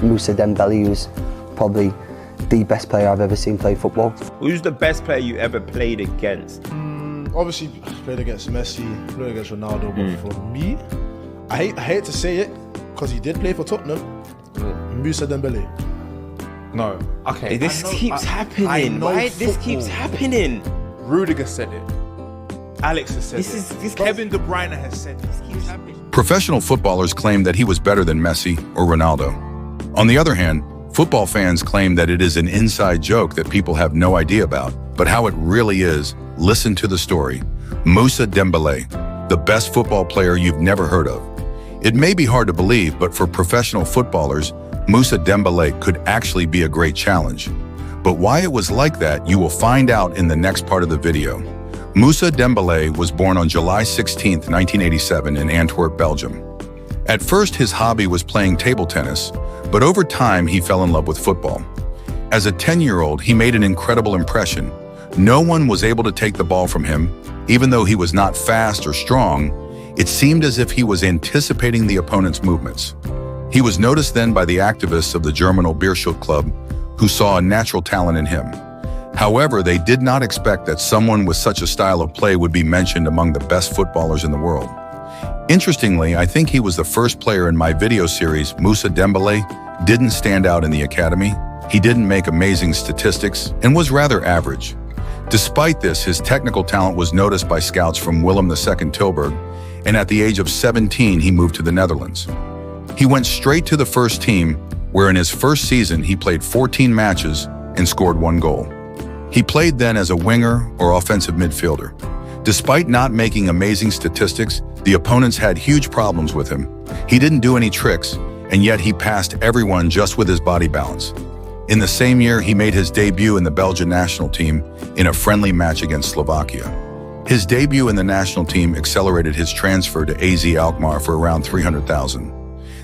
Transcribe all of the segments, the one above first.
Mousa Dembélé, who's probably the best player I've ever seen play football. Who's the best player you ever played against? Obviously, played against Messi, played against Ronaldo, but for me, I hate to say it, because he did play for Tottenham, Mousa Dembélé. No. Okay. This keeps happening. Why this keeps happening? Rudiger said it. Alex has said This Kevin De Bruyne has said this keeps happening. Professional footballers claim that he was better than Messi or Ronaldo. On the other hand, football fans claim that it is an inside joke that people have no idea about. But how it really is, listen to the story. Mousa Dembélé, the best football player you've never heard of. It may be hard to believe, but for professional footballers, Mousa Dembélé could actually be a great challenge. But why it was like that, you will find out in the next part of the video. Mousa Dembélé was born on July 16, 1987 in Antwerp, Belgium. At first, his hobby was playing table tennis, but over time he fell in love with football. As a 10-year-old, he made an incredible impression. No one was able to take the ball from him, even though he was not fast or strong. It seemed as if he was anticipating the opponent's movements. He was noticed then by the activists of the German Bierschild Club, who saw a natural talent in him. However, they did not expect that someone with such a style of play would be mentioned among the best footballers in the world. Interestingly, I think he was the first player in my video series. Mousa Dembélé didn't stand out in the academy. He didn't make amazing statistics and was rather average. Despite this, his technical talent was noticed by scouts from Willem II Tilburg, and at the age of 17, he moved to the Netherlands. He went straight to the first team, where in his first season he played 14 matches and scored 1 goal. He played then as a winger or offensive midfielder. Despite not making amazing statistics, the opponents had huge problems with him. He didn't do any tricks, and yet he passed everyone just with his body balance. In the same year, he made his debut in the Belgian national team in a friendly match against Slovakia. His debut in the national team accelerated his transfer to AZ Alkmaar for around 300,000.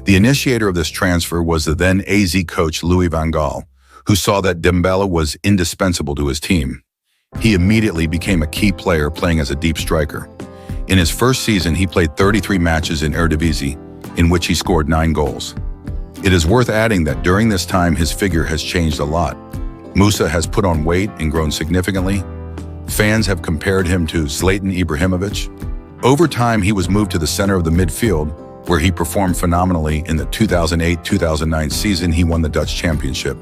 The initiator of this transfer was the then AZ coach Louis van Gaal, who saw that Dembélé was indispensable to his team. He immediately became a key player, playing as a deep striker. In his first season, he played 33 matches in Eredivisie, in which he scored 9 goals. It is worth adding that during this time, his figure has changed a lot. Mousa has put on weight and grown significantly. Fans have compared him to Zlatan Ibrahimovic. Over time, he was moved to the center of the midfield, where he performed phenomenally. In the 2008-2009 season, he won the Dutch championship.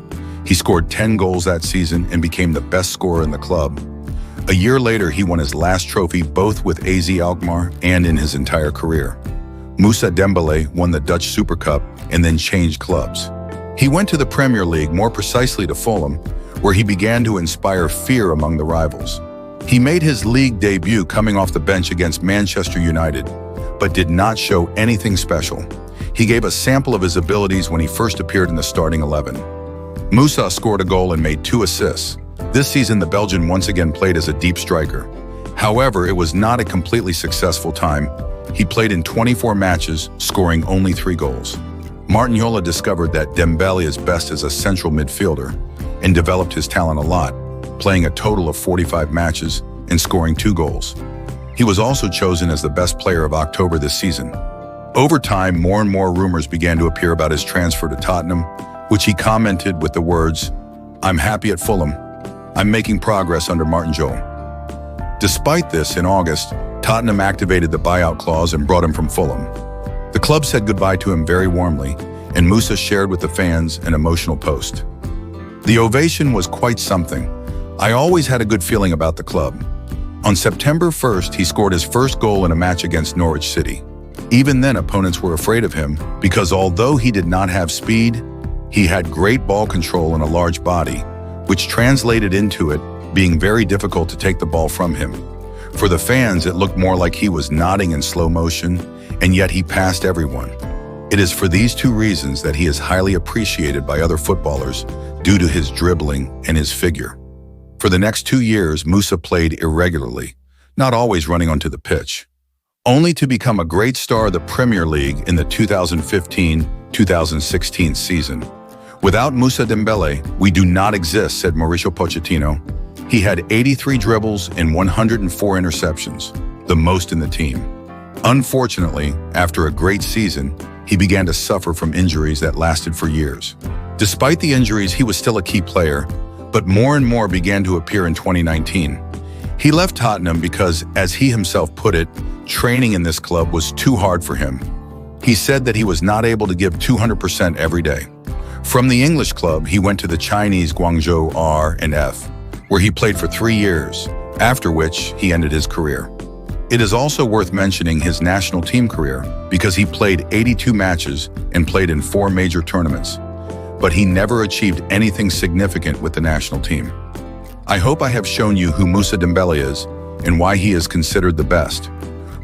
He scored 10 goals that season and became the best scorer in the club. A year later, he won his last trophy both with AZ Alkmaar and in his entire career. Mousa Dembélé won the Dutch Super Cup and then changed clubs. He went to the Premier League, more precisely to Fulham, where he began to inspire fear among the rivals. He made his league debut coming off the bench against Manchester United, but did not show anything special. He gave a sample of his abilities when he first appeared in the starting 11. Mousa scored a goal and made 2 assists. This season, the Belgian once again played as a deep striker. However, it was not a completely successful time. He played in 24 matches, scoring only 3 goals. Martin Jol discovered that Dembélé is best as a central midfielder and developed his talent a lot, playing a total of 45 matches and scoring 2 goals. He was also chosen as the best player of October this season. Over time, more and more rumors began to appear about his transfer to Tottenham, which he commented with the words, "I'm happy at Fulham. I'm making progress under Martin Jol." Despite this, in August, Tottenham activated the buyout clause and brought him from Fulham. The club said goodbye to him very warmly, and Mousa shared with the fans an emotional post. The ovation was quite something. I always had a good feeling about the club. On September 1st, he scored his first goal in a match against Norwich City. Even then, opponents were afraid of him because although he did not have speed, he had great ball control and a large body, which translated into it being very difficult to take the ball from him. For the fans, it looked more like he was nodding in slow motion, and yet he passed everyone. It is for these 2 reasons that he is highly appreciated by other footballers due to his dribbling and his figure. For the next 2 years, Mousa played irregularly, not always running onto the pitch, only to become a great star of the Premier League in the 2015-2016 season. "Without Mousa Dembélé, we do not exist," said Mauricio Pochettino. He had 83 dribbles and 104 interceptions, the most in the team. Unfortunately, after a great season, he began to suffer from injuries that lasted for years. Despite the injuries, he was still a key player, but more and more began to appear in 2019. He left Tottenham because, as he himself put it, training in this club was too hard for him. He said that he was not able to give 200% every day. From the English club, he went to the Chinese Guangzhou R&F, where he played for 3 years, after which he ended his career. It is also worth mentioning his national team career because he played 82 matches and played in 4 major tournaments, but he never achieved anything significant with the national team. I hope I have shown you who Mousa Dembélé is and why he is considered the best.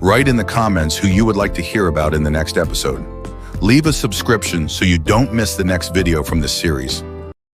Write in the comments who you would like to hear about in the next episode. Leave a subscription so you don't miss the next video from this series.